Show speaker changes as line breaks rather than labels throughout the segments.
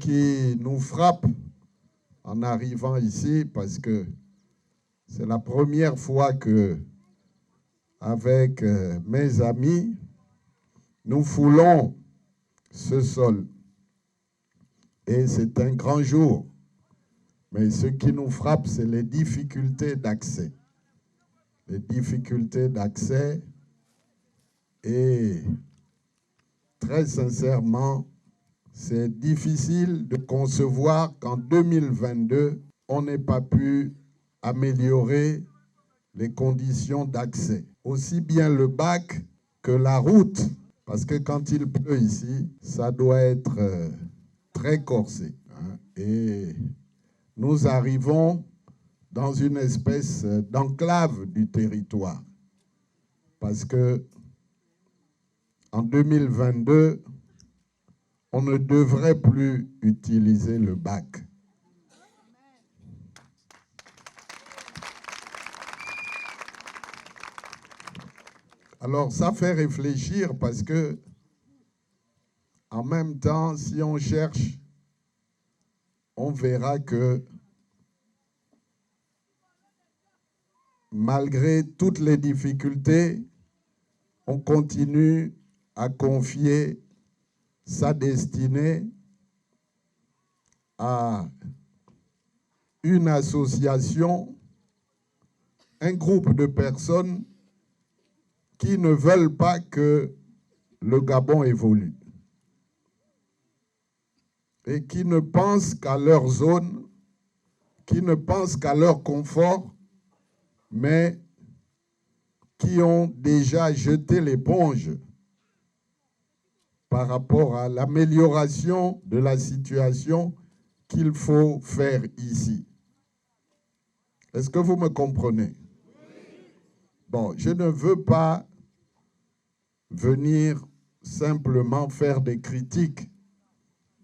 qui nous frappe en arrivant ici, parce que c'est la première fois que, avec mes amis, nous foulons ce sol. Et c'est un grand jour. Mais ce qui nous frappe, c'est les difficultés d'accès. Les difficultés d'accès. Et très sincèrement, c'est difficile de concevoir qu'en 2022, on n'ait pas pu améliorer les conditions d'accès. Aussi bien le bac que la route, parce que quand il pleut ici, ça doit être très corsé. Hein, et nous arrivons dans une espèce d'enclave du territoire. Parce que en 2022, on ne devrait plus utiliser le bac. Alors, ça fait réfléchir parce que, en même temps, si on cherche, on verra que malgré toutes les difficultés, on continue à confier sa destinée à une association, un groupe de personnes qui ne veulent pas que le Gabon évolue et qui ne pensent qu'à leur zone, qui ne pensent qu'à leur confort, mais qui ont déjà jeté l'éponge par rapport à l'amélioration de la situation qu'il faut faire ici. Est-ce que vous me comprenez? Bon, je ne veux pas venir simplement faire des critiques,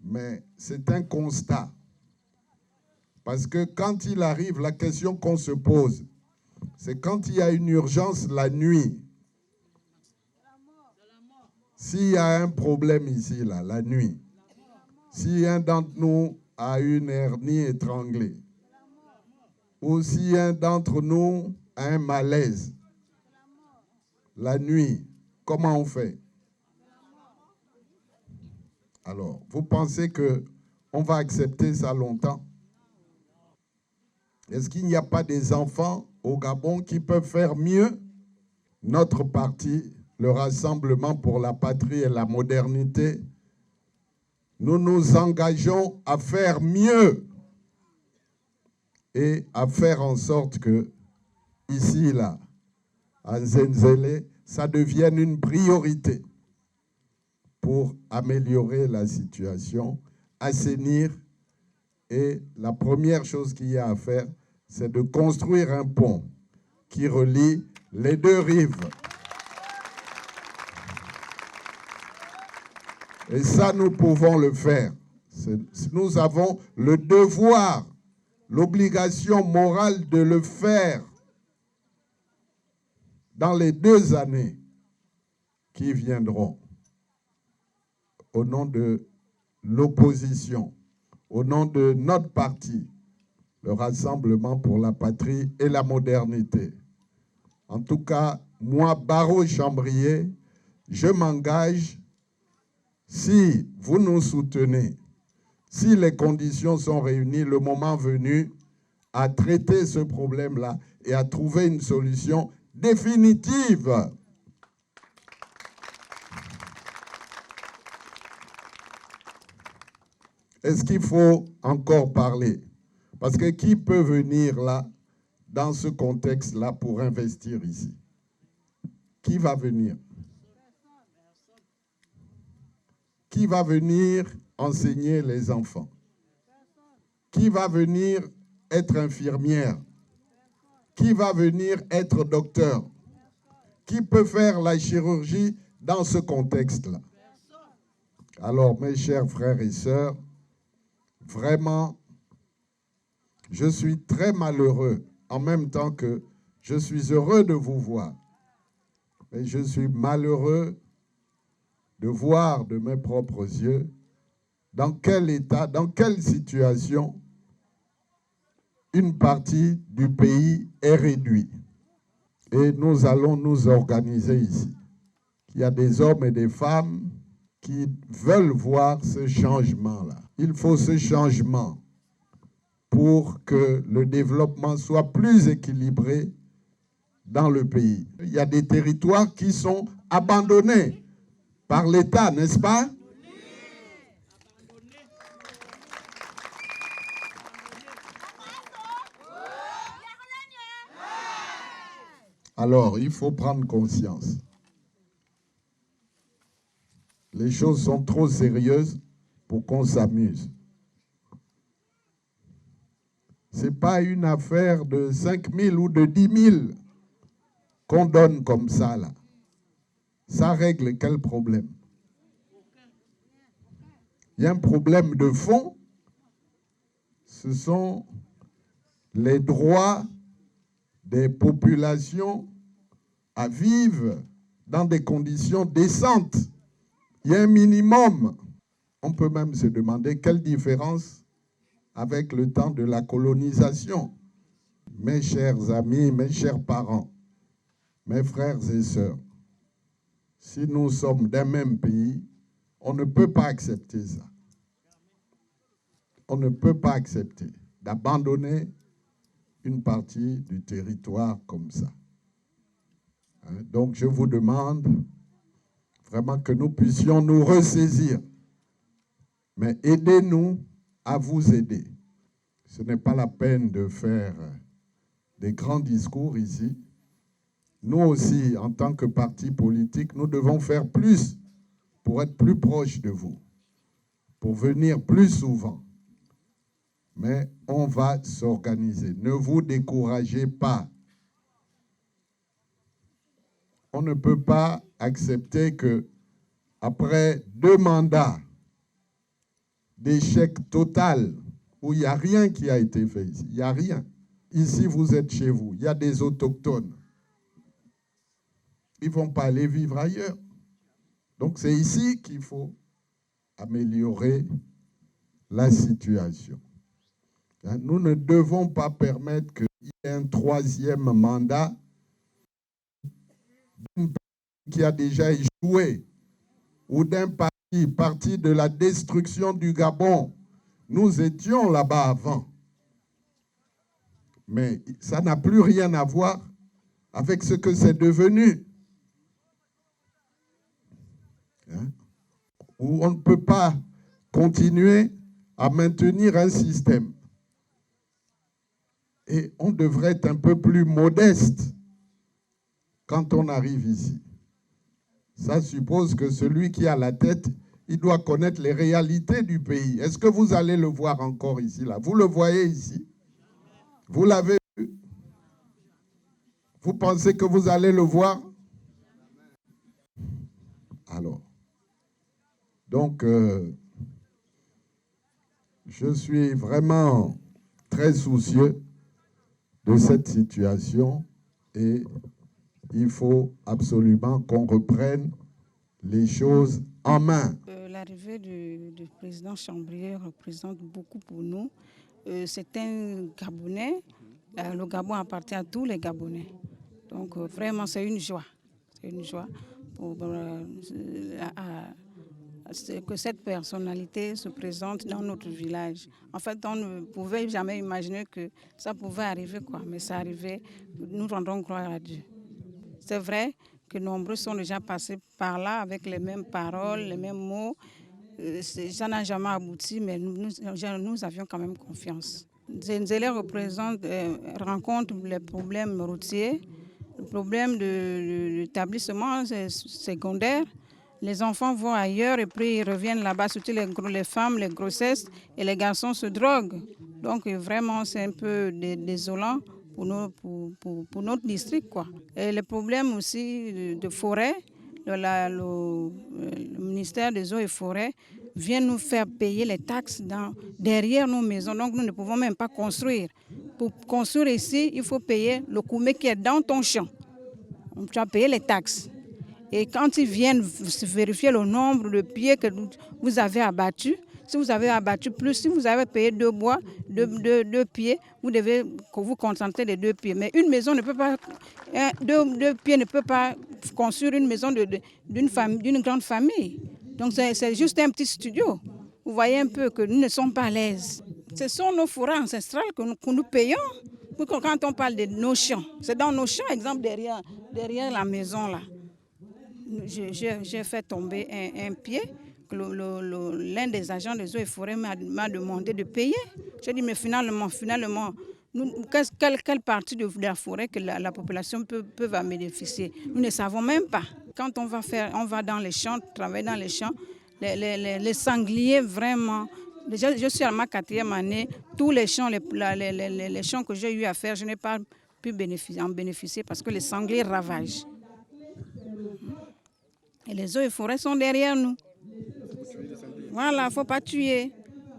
mais c'est un constat. Parce que quand il arrive, la question qu'on se pose, c'est quand il y a une urgence la nuit. S'il y a un problème ici, là, la nuit, si un d'entre nous a une hernie étranglée, ou si un d'entre nous a un malaise, la nuit, comment on fait? Alors, vous pensez qu'on va accepter ça longtemps? Est-ce qu'il n'y a pas des enfants au Gabon qui peuvent faire mieux? Notre parti, le Rassemblement pour la patrie et la modernité, nous nous engageons à faire mieux et à faire en sorte que, ici, là, à Nzenzele, ça devienne une priorité pour améliorer la situation, assainir. Et la première chose qu'il y a à faire, c'est de construire un pont qui relie les deux rives. Et ça, nous pouvons le faire. Nous avons le devoir, l'obligation morale de le faire dans les 2 années qui viendront, au nom de l'opposition, au nom de notre parti, le Rassemblement pour la patrie et la modernité. En tout cas, moi, Barreau Chambrier, je m'engage, si vous nous soutenez, si les conditions sont réunies, le moment venu, à traiter ce problème-là et à trouver une solution définitive. Est-ce qu'il faut encore parler? Parce que qui peut venir là, dans ce contexte-là, pour investir ici? Qui va venir? Qui va venir enseigner les enfants? Qui va venir être infirmière? Qui va venir être docteur? Qui peut faire la chirurgie dans ce contexte-là? Alors, mes chers frères et sœurs, vraiment, je suis très malheureux, en même temps que je suis heureux de vous voir. Mais je suis malheureux de voir de mes propres yeux dans quel état, dans quelle situation une partie du pays est réduite. Et nous allons nous organiser ici. Il y a des hommes et des femmes qui veulent voir ce changement-là. Il faut ce changement pour que le développement soit plus équilibré dans le pays. Il y a des territoires qui sont abandonnés par l'État, n'est-ce pas? Alors, il faut prendre conscience. Les choses sont trop sérieuses pour qu'on s'amuse. Ce n'est pas une affaire de 5 000 ou de 10 000 qu'on donne comme ça, là. Ça règle quel problème? Il y a un problème de fond. Ce sont les droits des populations à vivre dans des conditions décentes. Il y a un minimum. On peut même se demander quelle différence avec le temps de la colonisation. Mes chers amis, mes chers parents, mes frères et sœurs, si nous sommes d'un même pays, on ne peut pas accepter ça. On ne peut pas accepter d'abandonner une partie du territoire comme ça. Donc je vous demande vraiment que nous puissions nous ressaisir. Mais aidez-nous à vous aider. Ce n'est pas la peine de faire des grands discours ici. Nous aussi, en tant que parti politique, nous devons faire plus pour être plus proches de vous, pour venir plus souvent. Mais on va s'organiser. Ne vous découragez pas. On ne peut pas accepter que, après 2 mandats d'échec total, où il n'y a rien qui a été fait ici, il n'y a rien. Ici, vous êtes chez vous, il y a des autochtones. Ils ne vont pas aller vivre ailleurs. Donc c'est ici qu'il faut améliorer la situation. Nous ne devons pas permettre qu'il y ait un 3e mandat d'un pays qui a déjà échoué ou d'un parti de la destruction du Gabon. Nous étions là-bas avant. Mais ça n'a plus rien à voir avec ce que c'est devenu. Où on ne peut pas continuer à maintenir un système. Et on devrait être un peu plus modeste quand on arrive ici. Ça suppose que celui qui a la tête, il doit connaître les réalités du pays. Est-ce que vous allez le voir encore ici, là? Vous le voyez ici? Vous l'avez vu? Vous pensez que vous allez le voir? Alors, donc, je suis vraiment très soucieux de cette situation et il faut absolument qu'on reprenne les choses en main.
L'arrivée du président Chambrier représente beaucoup pour nous. C'est un Gabonais. Le Gabon appartient à tous les Gabonais. Donc vraiment, c'est une joie. C'est une joie pour, que cette personnalité se présente dans notre village. En fait, on ne pouvait jamais imaginer que ça pouvait arriver, quoi. Mais ça arrivait. Nous rendons gloire à Dieu. C'est vrai que nombreux sont déjà passés par là avec les mêmes paroles, les mêmes mots. Ça n'a jamais abouti, mais nous avions quand même confiance. Zenzele rencontre les problèmes routiers, le problème de l'établissement secondaire. Les enfants vont ailleurs et puis ils reviennent là-bas, surtout les femmes, les grossesses, et les garçons se droguent. Donc vraiment, c'est un peu désolant pour notre district, quoi. Et les problèmes aussi de forêt, le ministère des Eaux et Forêts vient nous faire payer les taxes derrière nos maisons. Donc nous ne pouvons même pas construire. Pour construire ici, il faut payer le koumé qui est dans ton champ. Tu as payé les taxes. Et quand ils viennent vérifier le nombre de pieds que vous avez abattus, Si vous avez abattu plus, si vous avez payé 2 bois, 2 pieds, vous devez vous contenter des 2 pieds. Mais une maison ne peut pas, 2 pieds ne peut pas construire une maison d'une grande famille. Donc c'est juste un petit studio. Vous voyez un peu que nous ne sommes pas à l'aise. Ce sont nos forêts ancestrales que nous payons. Quand on parle de nos champs, c'est dans nos champs, exemple derrière la maison là. J'ai fait tomber un pied que l'un des agents des eaux et forêts m'a demandé de payer. J'ai dit mais finalement, quelle partie de la forêt que la population peut bénéficier? Nous ne savons même pas. Quand on va dans les champs, travailler dans les champs, les sangliers vraiment. Déjà, je suis à ma 4e année. Tous les champs, les champs que j'ai eu à faire, je n'ai pas pu en bénéficier parce que les sangliers ravagent. Et les eaux et forêts sont derrière nous. Voilà, il ne faut pas tuer.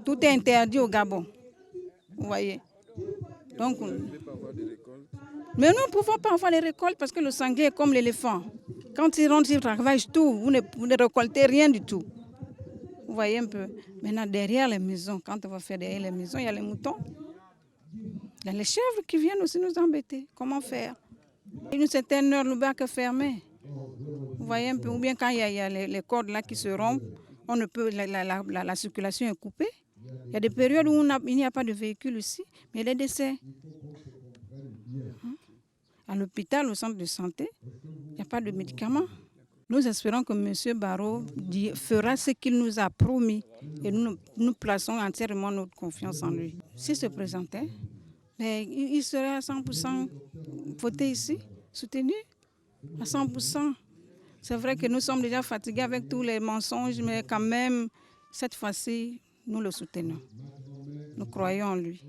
Tout est interdit au Gabon. Vous voyez. Donc, mais nous ne pouvons pas avoir les récoltes parce que le sanglier est comme l'éléphant. Quand il rentre, il ravage tout. Vous ne récoltez rien du tout. Vous voyez un peu. Maintenant, derrière les maisons, quand on va faire derrière les maisons, il y a les moutons. Il y a les chèvres qui viennent aussi nous embêter. Comment faire? Une certaine heure, le bac est fermé. Vous voyez un peu. Ou bien quand il y a les cordes là qui se rompent, on ne peut, la circulation est coupée. Il y a des périodes où il n'y a pas de véhicule ici, mais il y a des décès. À l'hôpital, au centre de santé, il n'y a pas de médicaments. Nous espérons que M. Barrot fera ce qu'il nous a promis et nous plaçons entièrement notre confiance en lui. S'il se présentait, il serait à 100% voté ici, soutenu, à 100%. C'est vrai que nous sommes déjà fatigués avec tous les mensonges, mais quand même, cette fois-ci, nous le soutenons. Nous croyons en lui.